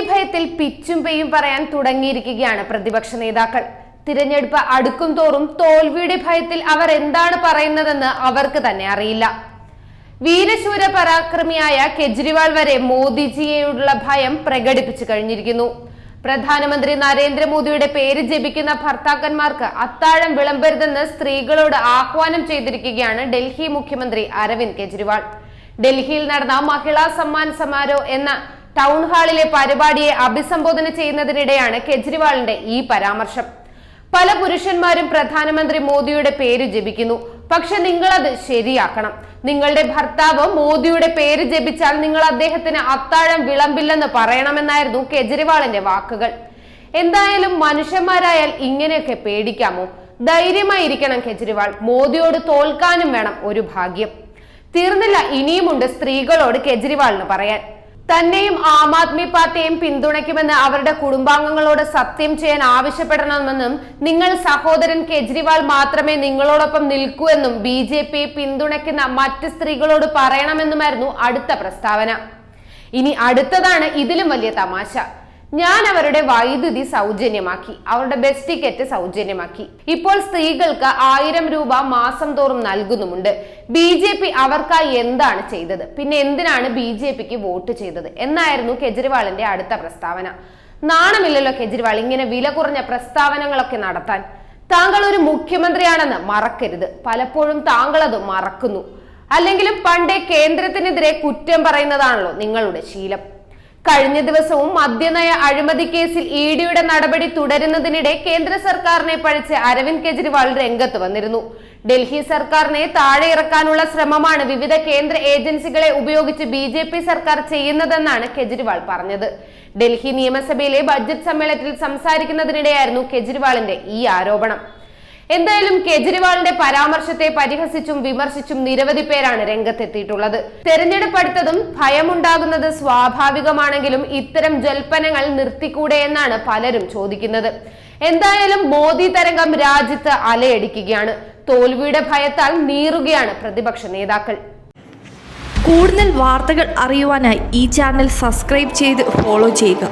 ഭയത്തിൽ പിച്ചും പെയ്യും പറയാൻ തുടങ്ങിയിരിക്കുകയാണ് പ്രതിപക്ഷ നേതാക്കൾ. തിരഞ്ഞെടുപ്പ് അടുക്കും തോറും തോൽവിയുടെ ഭയത്തിൽ അവർ എന്താണ് പറയുന്നതെന്ന് അവർക്ക് തന്നെ അറിയില്ല. വീരശൂര പരാക്രമിയായ കെജ്രിവാൾ വരെ മോദിജിയോടുള്ള ഭയം പ്രകടിപ്പിച്ചു കഴിഞ്ഞിരിക്കുന്നു. പ്രധാനമന്ത്രി നരേന്ദ്രമോദിയുടെ പേര് ജപിക്കുന്ന ഭർത്താക്കന്മാർക്ക് അത്താഴം വിളമ്പരുതെന്ന് സ്ത്രീകളോട് ആഹ്വാനം ചെയ്തിരിക്കുകയാണ് ഡൽഹി മുഖ്യമന്ത്രി അരവിന്ദ് കെജ്രിവാൾ. ഡൽഹിയിൽ നടന്ന മഹിളാ സമ്മാൻ സമാരോഹ് എന്ന ടൗൺ ഹാളിലെ പരിപാടിയെ അഭിസംബോധന ചെയ്യുന്നതിനിടെയാണ് കെജ്രിവാളിന്റെ ഈ പരാമർശം. പല പുരുഷന്മാരും പ്രധാനമന്ത്രി മോദിയുടെ പേര് ജപിക്കുന്നു, പക്ഷെ നിങ്ങൾ അത് ശരിയാക്കണം. നിങ്ങളുടെ ഭർത്താവ് മോദിയുടെ പേര് ജപിച്ചാൽ നിങ്ങൾ അദ്ദേഹത്തിന് അത്താഴം വിളമ്പില്ലെന്ന് പറയണമെന്നായിരുന്നു കെജ്രിവാളിന്റെ വാക്കുകൾ. എന്തായാലും മനുഷ്യന്മാരായാൽ ഇങ്ങനെയൊക്കെ പേടിക്കാമോ? ധൈര്യമായിരിക്കണം കെജ്രിവാൾ. മോദിയോട് തോൽക്കാനും വേണം ഒരു ഭാഗ്യം. തീർന്നില്ല, ഇനിയുമുണ്ട് സ്ത്രീകളോട് കെജ്രിവാളിന് പറയാൻ. തന്നെയും ആം ആദ്മി പാർട്ടിയെയും പിന്തുണയ്ക്കുമെന്ന് അവരുടെ കുടുംബാംഗങ്ങളോട് സത്യം ചെയ്യാൻ ആവശ്യപ്പെടണമെന്നും നിങ്ങൾ സഹോദരൻ കെജ്രിവാൾ മാത്രമേ നിങ്ങളോടൊപ്പം നിൽക്കൂ എന്നും BJP പിന്തുണയ്ക്കുന്ന മറ്റ് സ്ത്രീകളോട് പറയണമെന്നുമായിരുന്നു അടുത്ത പ്രസ്താവന. ഇനി അടുത്തതാണ് ഇതിലും വലിയ തമാശ. ഞാൻ അവരുടെ വൈദ്യുതി സൗജന്യമാക്കി, അവരുടെ ബസ് ടിക്കറ്റ് സൗജന്യമാക്കി. ഇപ്പോൾ സ്ത്രീകൾക്ക് 1000 രൂപ മാസം തോറും നൽകുന്നുമുണ്ട്. BJP അവർക്കായി എന്താണ് ചെയ്തത്? പിന്നെ എന്തിനാണ് BJPക്ക് വോട്ട് ചെയ്തത് എന്നായിരുന്നു കെജ്രിവാളിന്റെ അടുത്ത പ്രസ്താവന. നാണമില്ലല്ലോ കെജ്രിവാൾ ഇങ്ങനെ വില കുറഞ്ഞ പ്രസ്താവനകളൊക്കെ നടത്താൻ? താങ്കൾ ഒരു മുഖ്യമന്ത്രിയാണെന്ന് മറക്കരുത്. പലപ്പോഴും താങ്കൾ അത് മറക്കുന്നു. അല്ലെങ്കിലും പണ്ടേ കേന്ദ്രത്തിനെതിരെ കുറ്റം പറയുന്നതാണല്ലോ നിങ്ങളുടെ ശീലം. കഴിഞ്ഞ ദിവസവും മദ്യനയ അഴിമതി കേസിൽ EDയുടെ നടപടി തുടരുന്നതിനിടെ കേന്ദ്ര സർക്കാരിനെ പഴിച്ച് അരവിന്ദ് കെജ്രിവാൾ രംഗത്ത് വന്നിരുന്നു. ഡൽഹി സർക്കാരിനെ താഴെ ഇറക്കാനുള്ള ശ്രമമാണ് വിവിധ കേന്ദ്ര ഏജൻസികളെ ഉപയോഗിച്ച് BJP സർക്കാർ ചെയ്യുന്നതെന്നാണ് കെജ്രിവാൾ പറഞ്ഞത്. ഡൽഹി നിയമസഭയിലെ ബജറ്റ് സമ്മേളനത്തിൽ സംസാരിക്കുന്നതിനിടെയായിരുന്നു കെജ്രിവാളിന്റെ ഈ ആരോപണം. എന്തായാലും കെജ്രിവാളിന്റെ പരാമർശത്തെ പരിഹസിച്ചും വിമർശിച്ചും നിരവധി പേരാണ് രംഗത്തെത്തിയിട്ടുള്ളത്. തെരഞ്ഞെടുപ്പ് അടുത്തതും ഭയമുണ്ടാകുന്നത് സ്വാഭാവികമാണെങ്കിലും ഇത്തരം ജൽപ്പനങ്ങൾ നിർത്തിക്കൂടെ എന്നാണ് പലരും ചോദിക്കുന്നത്. എന്തായാലും മോദി തരംഗം രാജ്യത്ത് അലയടിക്കുകയാണ്. തോൽവിയുടെ ഭയത്താൽ നീറുകയാണ് പ്രതിപക്ഷ നേതാക്കൾ. കൂടുതൽ വാർത്തകൾ അറിയുവാനായി ഈ ചാനൽ സബ്സ്ക്രൈബ് ചെയ്ത് ഫോളോ ചെയ്യുക.